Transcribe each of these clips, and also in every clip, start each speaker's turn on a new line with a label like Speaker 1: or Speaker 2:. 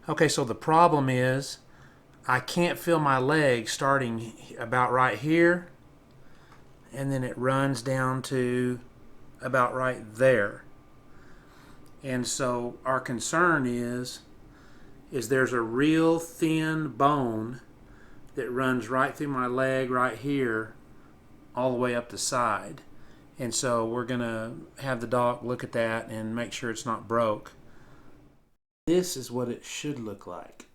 Speaker 1: Okay, so the problem is I can't feel my leg starting about right here, and then it runs down to about right there. And so our concern is there's a real thin bone that runs right through my leg right here all the way up the side. And so we're going to have the doc look at that and make sure it's not broke. This is what it should look like.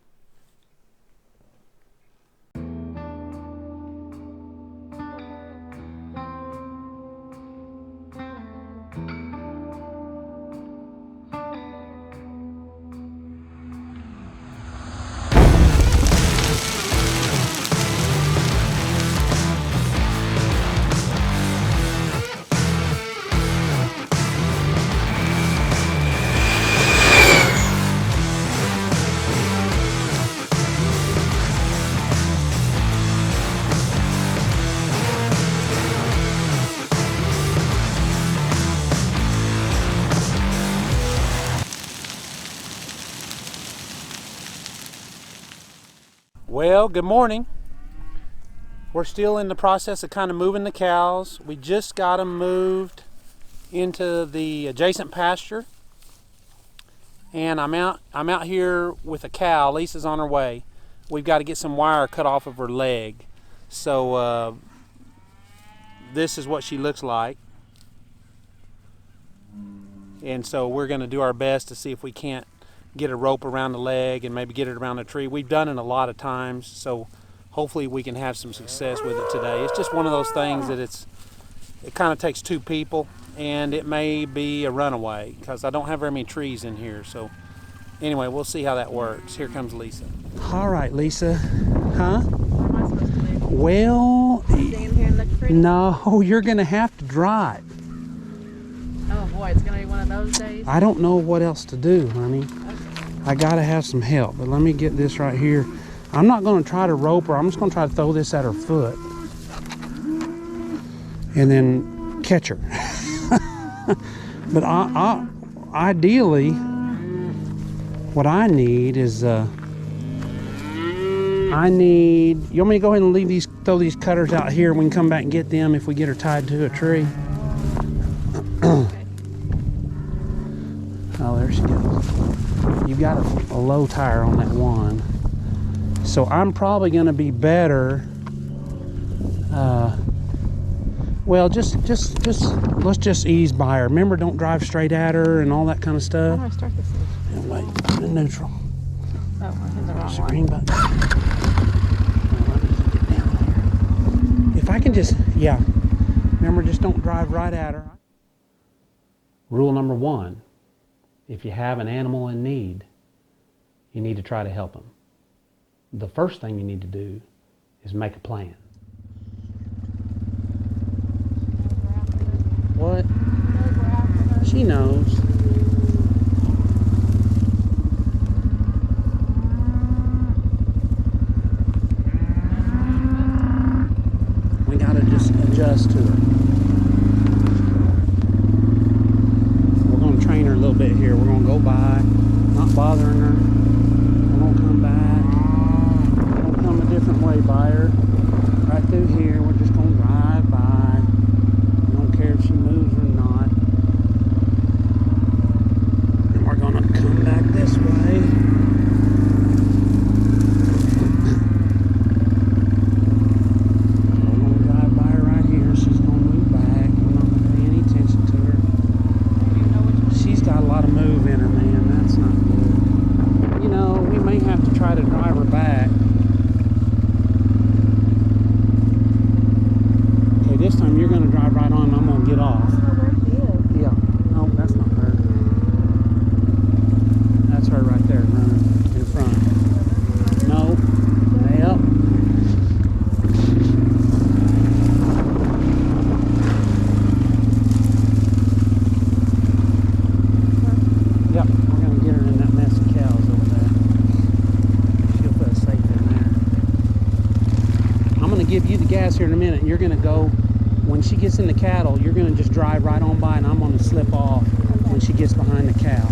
Speaker 1: Well, good morning. We're still in the process of kind of moving the cows. We just got them moved into the adjacent pasture. And I'm out here with a cow. Lisa's on her way. We've got to get some wire cut off of her leg. So this is what she looks like. And so we're going to do our best to see if we can't get a rope around the leg and maybe get it around a tree. We've done it a lot of times, so hopefully we can have some success with it today. It's just one of those things that it kind of takes two people, and it may be a runaway because I don't have very many trees in here. So anyway, we'll see how that works. Here comes Lisa. All right, Lisa. Huh?
Speaker 2: What am I supposed to do?
Speaker 1: Well,
Speaker 2: Stand here and look pretty?
Speaker 1: no, you're going to have to drive.
Speaker 2: Oh boy, it's gonna be one of those days.
Speaker 1: I don't know what else to do, honey. I gotta have some help, but let me get this right here. I'm not gonna try to rope her. I'm just gonna try to throw this at her foot and then catch her. But ideally, what I need is you want me to go ahead and throw these cutters out here and we can come back and get them if we get her tied to a tree. Oh, there she goes. You've got a low tire on that one. So I'm probably going to be better. Well, just let's just ease by her. Remember, don't drive straight at her and all that kind of
Speaker 2: How
Speaker 1: stuff.
Speaker 2: do I start this thing?
Speaker 1: And wait, put it in neutral.
Speaker 2: Oh, I hit the
Speaker 1: There's the
Speaker 2: wrong
Speaker 1: green
Speaker 2: one.
Speaker 1: button. Now, let me get down there. If I can just, yeah. Remember, just don't drive right at her. Rule number 1. If you have an animal in need, you need to try to help them. The first thing you need to do is make a plan. What? She knows. We gotta just adjust to her. Train her a little bit here. We're going to go by, not bothering her. We're going to come back. We're going to come a different way by her. Right through here. We're just going to drive by. We don't care if she moves or not. And we're going to come back this way. We're going to drive by her right here. She's going to move back. We're not going to pay any attention to her. She's got a lot of move in her, man. That's not good. You know, we may have to try to drive her back. Okay, this time you're going to drive right on and I'm going to get off. Yeah. No, that's not her. That's her right there running in front. No. Yep. Yep, we're going to get her in that mess of cows over there. She'll put us safe in there. I'm going to give you the gas here in a minute. You're going to go, when she gets in the cattle, you're going to just drive right on by and I'm going to slip off when she gets behind the cow.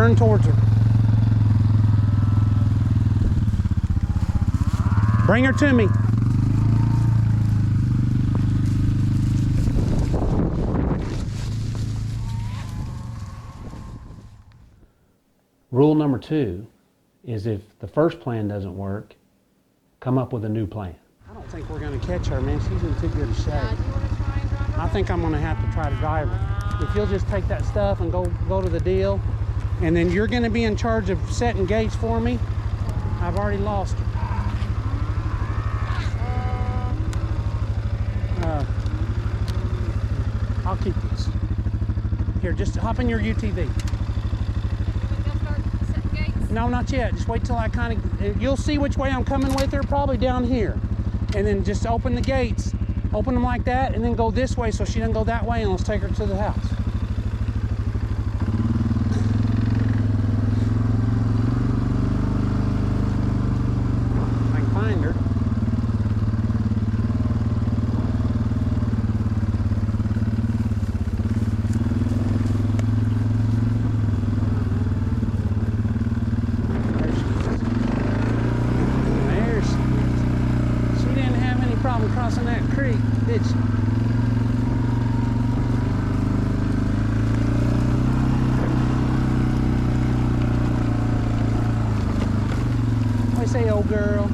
Speaker 3: Turn towards her. Bring her to me. Rule number 2 is if the first plan doesn't work, come up with a new plan. I don't think we're going to catch her, man. She's in too good a shape.
Speaker 2: Do you want to try and drive her?
Speaker 3: I think I'm going to have to try to drive her. If you'll just take that stuff and go to the deal, and then you're going to be in charge of setting gates for me. I've already lost her. I'll keep this. Here, just hop in your UTV. No, not yet. Just wait till I kind of, you'll see which way I'm coming with her, probably down here. And then just open the gates, open them like that, and then go this way so she doesn't go that way, and let's take her to the house. I can find her. Crossing that creek, did she? What do you say, old girl?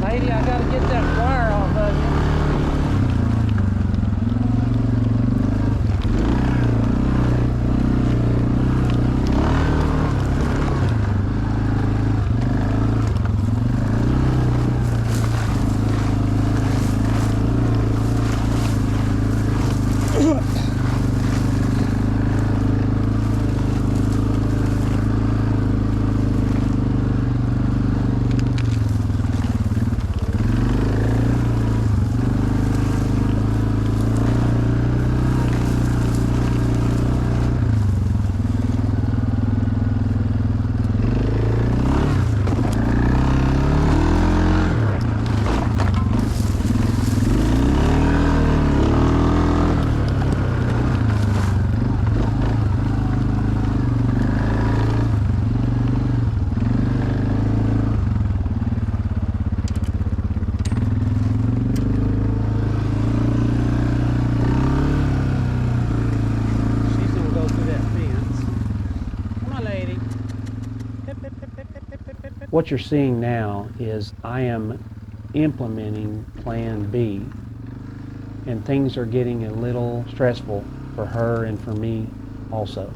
Speaker 3: Lady, I gotta get that wire off of you. What you're seeing now is I am implementing Plan B, and things are getting a little stressful for her and for me also.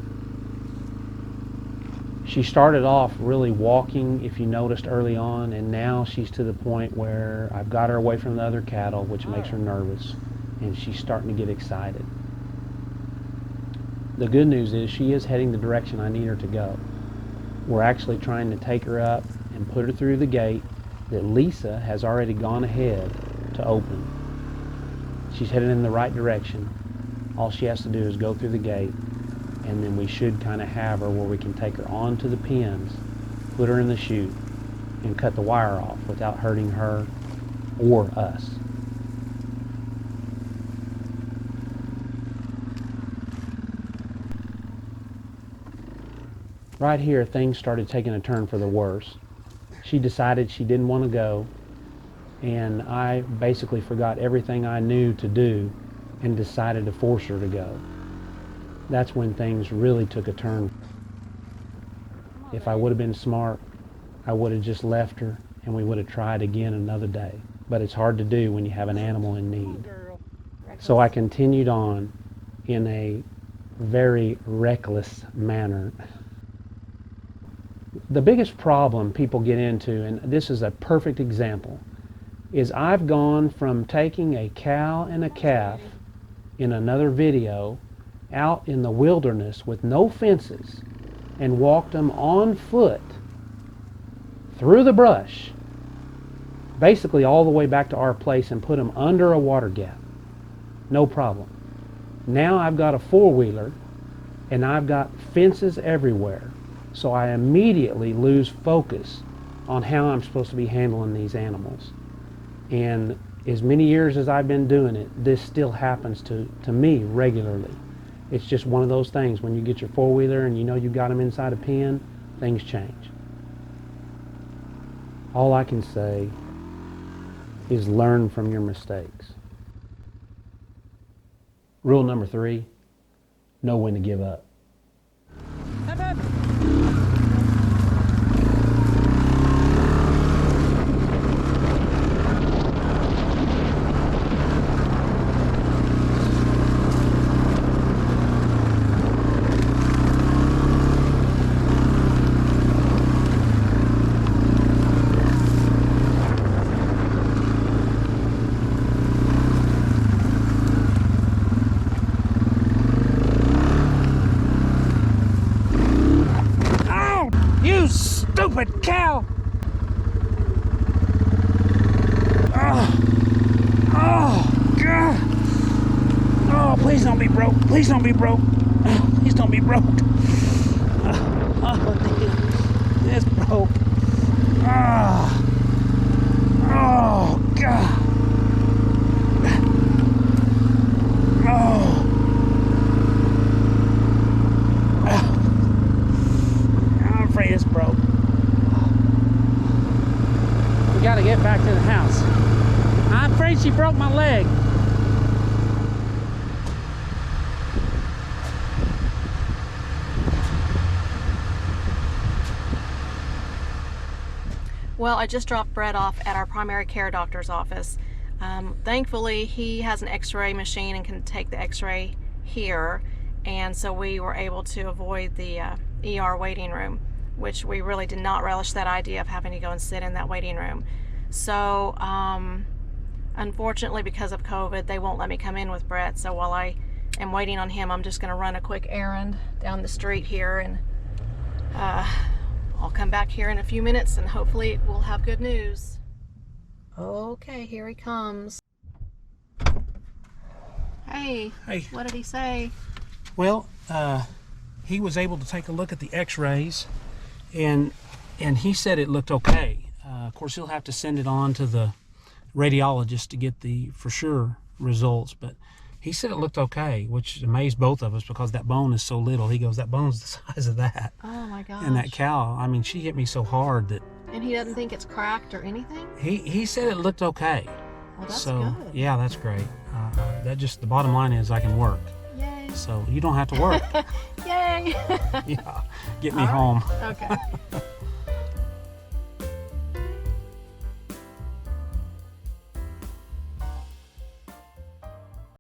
Speaker 3: She started off really walking, if you noticed early on, and now she's to the point where I've got her away from the other cattle, which makes her nervous, and she's starting to get excited. The good news is she is heading the direction I need her to go. We're actually trying to take her up and put her through the gate that Lisa has already gone ahead to open. She's headed in the right direction. All she has to do is go through the gate, and then we should kind of have her where we can take her onto the pins, put her in the chute, and cut the wire off without hurting her or us. Right here, things started taking a turn for the worse. She decided she didn't want to go, and I basically forgot everything I knew to do and decided to force her to go. That's when things really took a turn. If I would have been smart, I would have just left her and we would have tried again another day. but it's hard to do when you have an animal in need. So I continued on in a very reckless manner. The biggest problem people get into, and this is a perfect example, is I've gone from taking a cow and a calf in another video out in the wilderness with no fences and walked them on foot through the brush, basically all the way back to our place, and put them under a water gap. No problem. Now I've got a four-wheeler and I've got fences everywhere, so I immediately lose focus on how I'm supposed to be handling these animals. And as many years as I've been doing it, this still happens to me regularly. It's just one of those things. When you get your four-wheeler and you know you got them inside a pen, things change. All I can say is learn from your mistakes. Rule number 3, know when to give up. Stupid cow! Oh, God! Oh, please don't be broke. Please don't be broke. Please don't be broke. Oh, damn. It's broke. Oh, God. Oh. I'm afraid it's broke. We gotta get back to the house. I'm afraid she broke my leg.
Speaker 2: Well, I just dropped Brett off at our primary care doctor's office. Thankfully, he has an x-ray machine and can take the x-ray here, and so we were able to avoid the ER waiting room, which we really did not relish that idea of having to go and sit in that waiting room. So unfortunately, because of COVID, they won't let me come in with Brett, so while I am waiting on him, I'm just going to run a quick errand down the street here, and I'll come back here in a few minutes and hopefully we'll have good news. Okay, here he comes. Hey, what did he say?
Speaker 1: Well, he was able to take a look at the x-rays, and he said it looked okay. Of course, he'll have to send it on to the radiologist to get the for sure results, but he said it looked okay, which amazed both of us because that bone is so little. He goes, that bone's the size of that.
Speaker 2: Oh my gosh.
Speaker 1: And that cow, I mean, she hit me so hard that...
Speaker 2: And he doesn't think it's cracked or anything?
Speaker 1: He said it looked okay.
Speaker 2: Well, that's
Speaker 1: so,
Speaker 2: good.
Speaker 1: Yeah, that's great. That just, the bottom line is I can work.
Speaker 2: Yay.
Speaker 1: So you don't have to work.
Speaker 2: Yay.
Speaker 1: Yeah, get me home.
Speaker 2: Okay.